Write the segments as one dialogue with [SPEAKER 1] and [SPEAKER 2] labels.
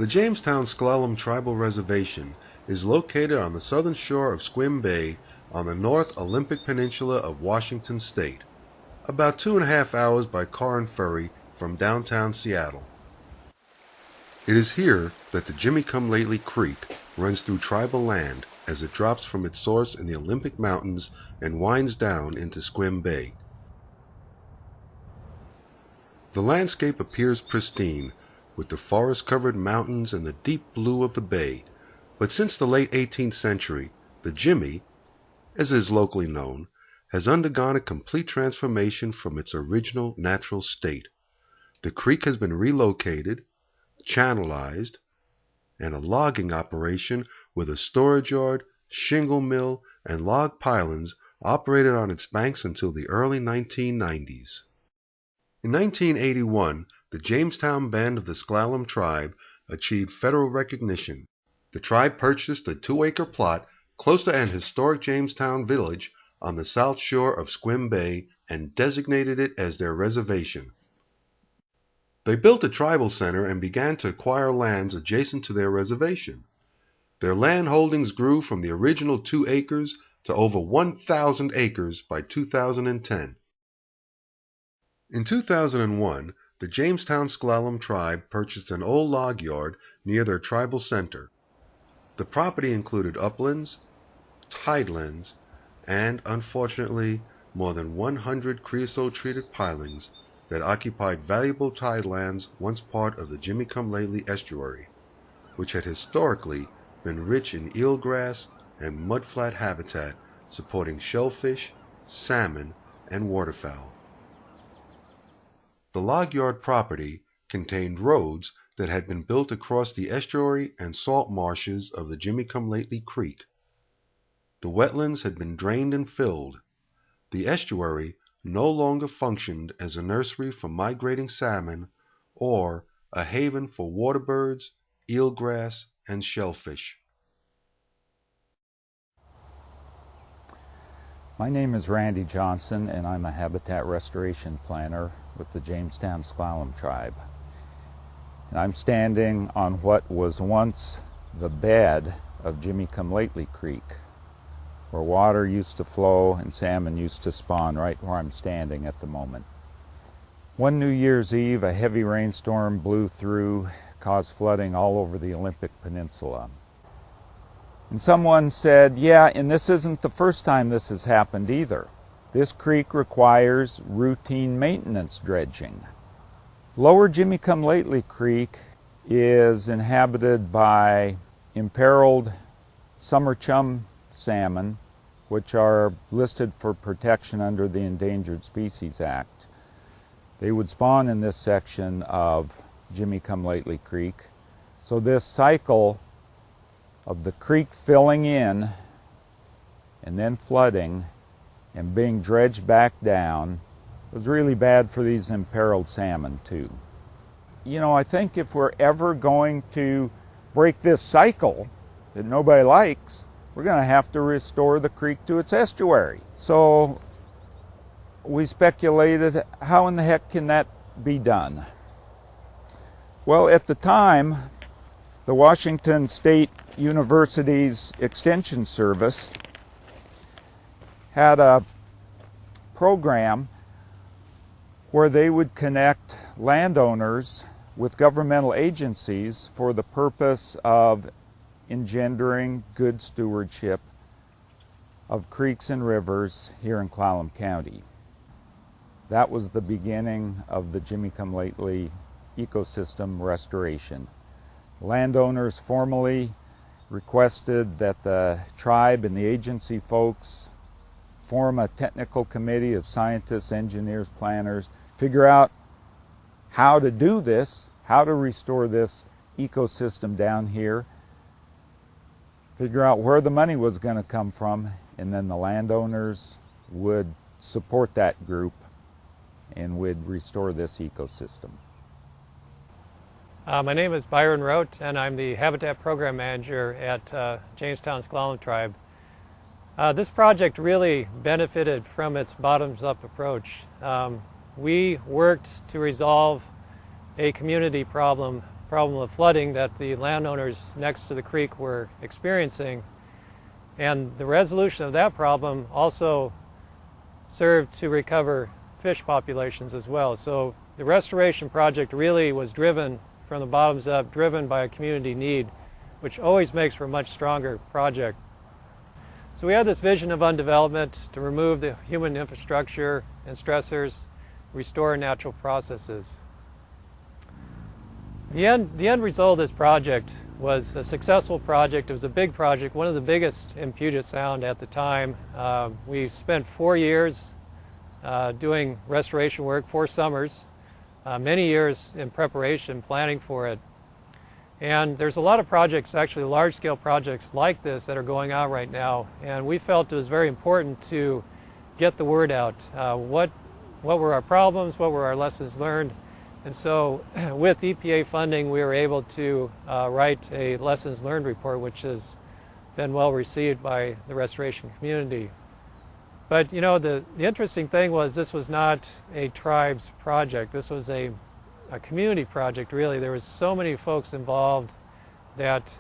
[SPEAKER 1] The Jamestown S'Klallam Tribal Reservation is located on the southern shore of Sequim Bay on the North Olympic Peninsula of Washington State, about 2.5 hours by car and ferry from downtown Seattle. It is here that the Jimmy-Come-Lately Creek runs through tribal land as it drops from its source in the Olympic Mountains and winds down into Sequim Bay. The landscape appears pristine, with the forest-covered mountains and the deep blue of the bay, but since the late 18th century, the Jimmy, as it is locally known, has undergone a complete transformation from its original natural state. The creek has been relocated, channelized, and a logging operation with a storage yard, shingle mill, and log pilings operated on its banks until the early 1990s. In 1981, the Jamestown Band of the S'Klallam tribe achieved federal recognition. The tribe purchased a 2-acre plot close to an historic Jamestown village on the south shore of Sequim Bay and designated it as their reservation. They built a tribal center and began to acquire lands adjacent to their reservation. Their land holdings grew from the original 2 acres to over 1,000 acres by 2010. In 2001, the Jamestown S'Klallam tribe purchased an old log yard near their tribal center. The property included uplands, tidelands, and, unfortunately, more than 100 creosote-treated pilings that occupied valuable tidelands once part of the Jimmy-Come-Lately estuary, which had historically been rich in eelgrass and mudflat habitat supporting shellfish, salmon, and waterfowl. The log yard property contained roads that had been built across the estuary and salt marshes of the Jimmy-Come-Lately Creek. The wetlands had been drained and filled. The estuary no longer functioned as a nursery for migrating salmon or a haven for waterbirds, eelgrass, and shellfish.
[SPEAKER 2] My name is Randy Johnson, and I'm a habitat restoration planner with the Jamestown S'Klallam tribe. And I'm standing on what was once the bed of Jimmy-Come-Lately Creek, where water used to flow and salmon used to spawn right where I'm standing at the moment. One New Year's Eve, a heavy rainstorm blew through, caused flooding all over the Olympic Peninsula. And someone said, yeah, and this isn't the first time this has happened either. This creek requires routine maintenance dredging. Lower Jimmy-Come-Lately Creek is inhabited by imperiled summer chum salmon, which are listed for protection under the Endangered Species Act. They would spawn in this section of Jimmy-Come-Lately Creek. So this cycle of the creek filling in and then flooding and being dredged back down was really bad for these imperiled salmon too. You know, I think if we're ever going to break this cycle that nobody likes, we're going to have to restore the creek to its estuary. So we speculated, how in the heck can that be done? Well, at the time, the Washington State University's Extension Service had a program where they would connect landowners with governmental agencies for the purpose of engendering good stewardship of creeks and rivers here in S'Klallam County. That was the beginning of the Jimmy-Come-Lately ecosystem restoration. Landowners formally requested that the tribe and the agency folks form a technical committee of scientists, engineers, planners, figure out how to do this, how to restore this ecosystem down here, figure out where the money was going to come from, and then the landowners would support that group and would restore this ecosystem.
[SPEAKER 3] My name is Byron Rote, and I'm the Habitat Program Manager at Jamestown S'Klallam Tribe. This project really benefited from its bottoms-up approach. We worked to resolve a community problem problem of flooding that the landowners next to the creek were experiencing. And the resolution of that problem also served to recover fish populations as well. So the restoration project really was driven from the bottoms up, driven by a community need, which always makes for a much stronger project. So we had this vision of undevelopment to remove the human infrastructure and stressors, restore natural processes. The end result of this project was a successful project. It was a big project, one of the biggest in Puget Sound at the time. We spent 4 years doing restoration work, 4 summers, many years in preparation, planning for it. And there's a lot of projects, actually large-scale projects like this that are going on right now, and we felt it was very important to get the word out. What were our problems? What were our lessons learned? And so with EPA funding, we were able to write a lessons learned report, which has been well received by the restoration community. But you know, the interesting thing was this was not a tribe's project. This was a community project, really. There was so many folks involved that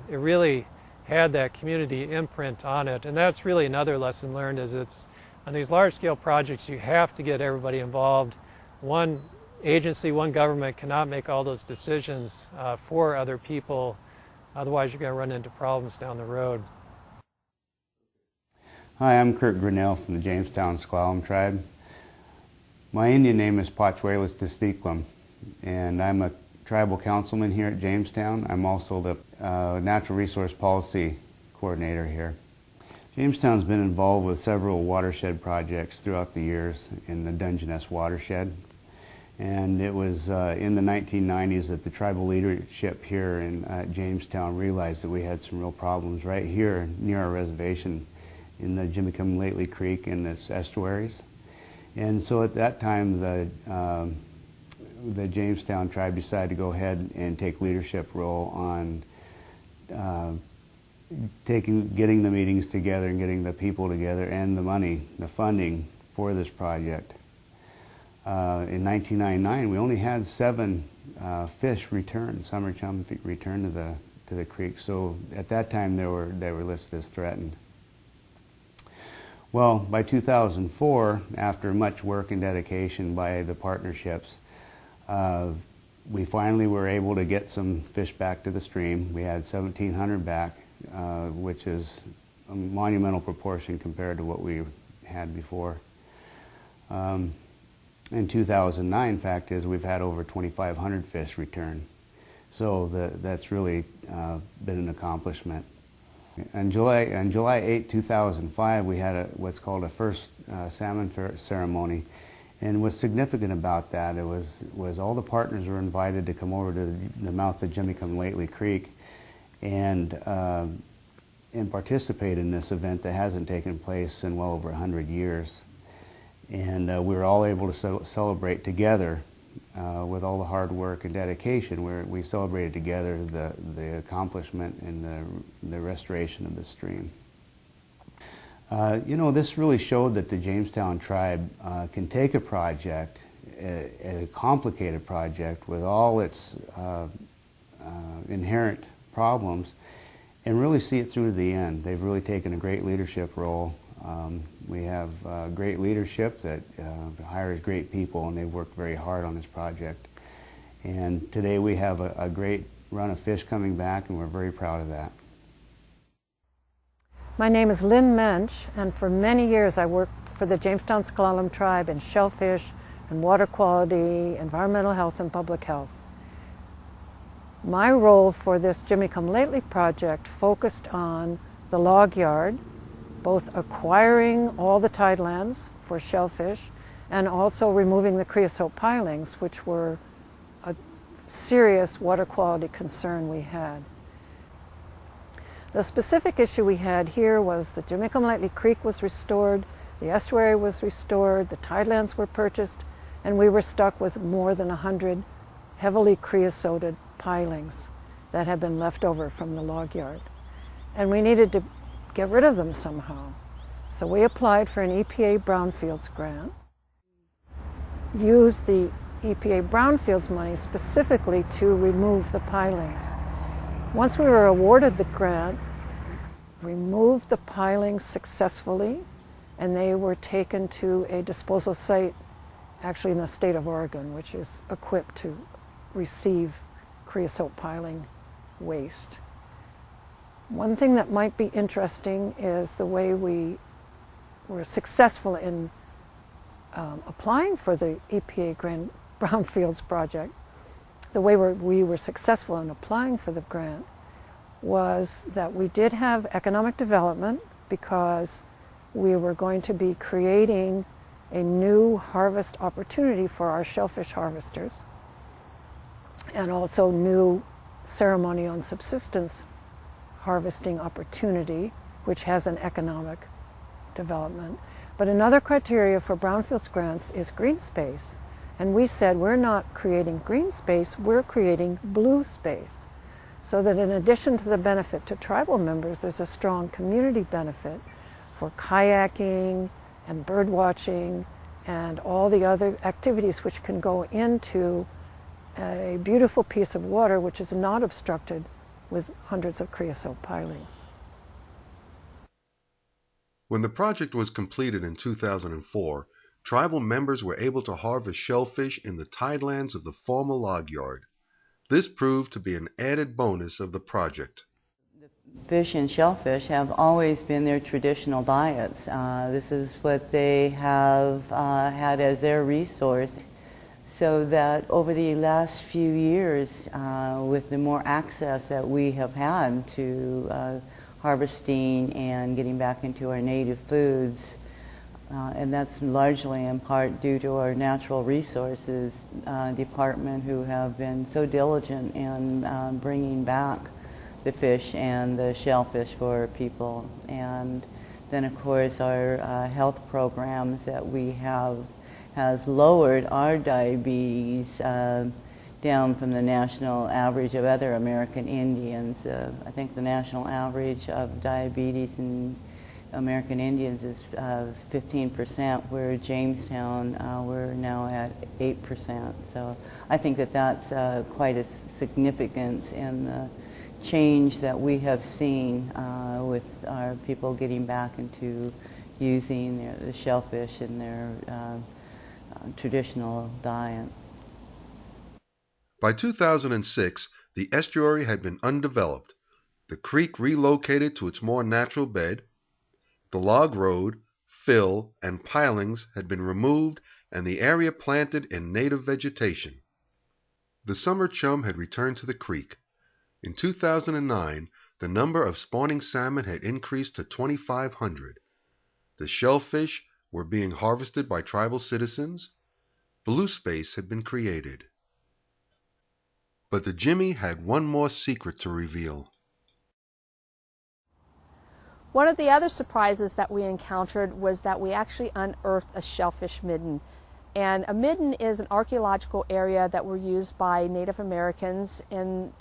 [SPEAKER 3] it really had that community imprint on it. And that's really another lesson learned, is it's on these large-scale projects, you have to get everybody involved. One agency, one government cannot make all those decisions for other people. Otherwise, you're going to run into problems down the road.
[SPEAKER 4] Hi, I'm Kurt Grinnell from the Jamestown S'Klallam tribe. My Indian name is S'Klallam, and I'm a tribal councilman here at Jamestown. I'm also the Natural Resource Policy Coordinator here. Jamestown's been involved with several watershed projects throughout the years in the Dungeness watershed. And it was in the 1990s that the tribal leadership here in Jamestown realized that we had some real problems right here near our reservation in the Jamestown Creek and its estuaries. And so at that time, the Jamestown tribe decided to go ahead and take leadership role on getting the meetings together and getting the people together and the money, the funding for this project. In 1999, we only had 7 fish return, summer chum return to the creek. So at that time, they were listed as threatened. Well, by 2004, after much work and dedication by the partnerships, we finally were able to get some fish back to the stream. We had 1,700 back, which is a monumental proportion compared to what we had before. In 2009, fact is, we've had over 2,500 fish return. So that's really been an accomplishment. On July 8, 2005, we had what's called a first salmon ceremony. And what's significant about that, it was all the partners were invited to come over to the mouth of Jamestown Creek and participate in this event that hasn't taken place in well over 100 years. And we were all able to celebrate together with all the hard work and dedication, where we celebrated together the accomplishment and the restoration of the stream. You know, this really showed that the Jamestown tribe can take a project, a complicated project with all its inherent problems, and really see it through to the end. They've really taken a great leadership role. We have great leadership that hires great people, and they've worked very hard on this project. And today we have a great run of fish coming back, and we're very proud of that.
[SPEAKER 5] My name is Lynn Mensch, and for many years I worked for the Jamestown S'Klallam tribe in shellfish and water quality, environmental health, and public health. My role for this Jimmy Come Lately project focused on the log yard, both acquiring all the tidelands for shellfish and also removing the creosote pilings, which were a serious water quality concern we had. The specific issue we had here was the Jamestown Creek was restored, the estuary was restored, the tidelands were purchased, and we were stuck with more than 100 heavily creosoted pilings that had been left over from the log yard. And we needed to get rid of them somehow. So we applied for an EPA Brownfields grant, used the EPA brownfields money specifically to remove the pilings. Once we were awarded the grant, removed the pilings successfully, and they were taken to a disposal site actually in the state of Oregon, which is equipped to receive creosote piling waste. One thing that might be interesting is the way we were successful in applying for the EPA grant brownfields project. The way we were successful in applying for the grant was that we did have economic development because we were going to be creating a new harvest opportunity for our shellfish harvesters, and also new ceremonial and subsistence harvesting opportunity, which has an economic development. But another criteria for brownfields grants is green space. And we said we're not creating green space, we're creating blue space. So that in addition to the benefit to tribal members, there's a strong community benefit for kayaking and bird watching and all the other activities which can go into a beautiful piece of water which is not obstructed with hundreds of creosote pilings.
[SPEAKER 1] When the project was completed in 2004, tribal members were able to harvest shellfish in the tidelands of the former log yard. This proved to be an added bonus of the project.
[SPEAKER 6] Fish and shellfish have always been their traditional diets. This is what they have had as their resource. So that over the last few years, with the more access that we have had to harvesting and getting back into our native foods, and that's largely in part due to our natural resources department, who have been so diligent in bringing back the fish and the shellfish for people. And then of course our health programs that we have has lowered our diabetes down from the national average of other American Indians. I think the national average of diabetes in American Indians is 15%, where Jamestown we're now at 8%. So I think that that's quite a significance in the change that we have seen with our people getting back into using the shellfish in their traditional diet.
[SPEAKER 1] By 2006, the estuary had been undeveloped, the creek relocated to its more natural bed, the log road, fill, and pilings had been removed, and the area planted in native vegetation. The summer chum had returned to the creek. In 2009, the number of spawning salmon had increased to 2,500. The shellfish were being harvested by tribal citizens. Blue space had been created. But the Jimmy had one more secret to reveal.
[SPEAKER 7] One of the other surprises that we encountered was that we actually unearthed a shellfish midden. And a midden is an archaeological area that were used by Native Americans in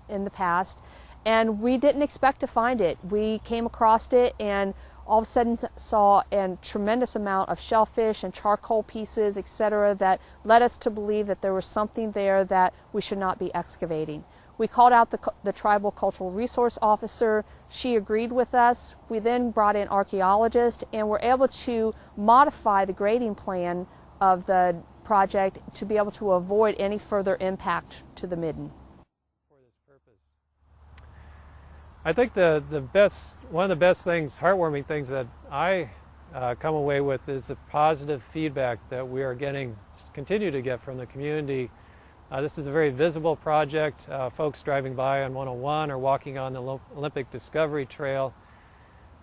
[SPEAKER 7] the past, and we didn't expect to find it. We came across it and all of a sudden saw a tremendous amount of shellfish and charcoal pieces, etc., that led us to believe that there was something there that we should not be excavating. We called out the tribal cultural resource officer. She agreed with us. We then brought in archaeologists and were able to modify the grading plan of the project to be able to avoid any further impact to the midden.
[SPEAKER 3] I think one of the best things, heartwarming things that I come away with is the positive feedback that we are continue to get from the community. This is a very visible project. Folks driving by on 101 or walking on the Olympic Discovery Trail.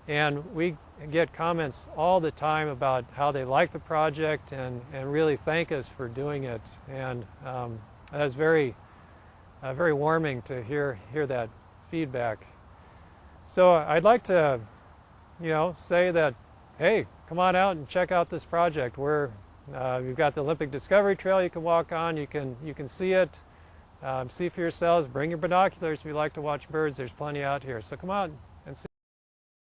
[SPEAKER 3] And we get comments all the time about how they like the project and really thank us for doing it. And that's very warming to hear that feedback. So I'd like to, say that, hey, come on out and check out this project. We've got the Olympic Discovery Trail you can walk on. You can see it, see for yourselves. Bring your binoculars if you like to watch birds. There's plenty out here. So come on,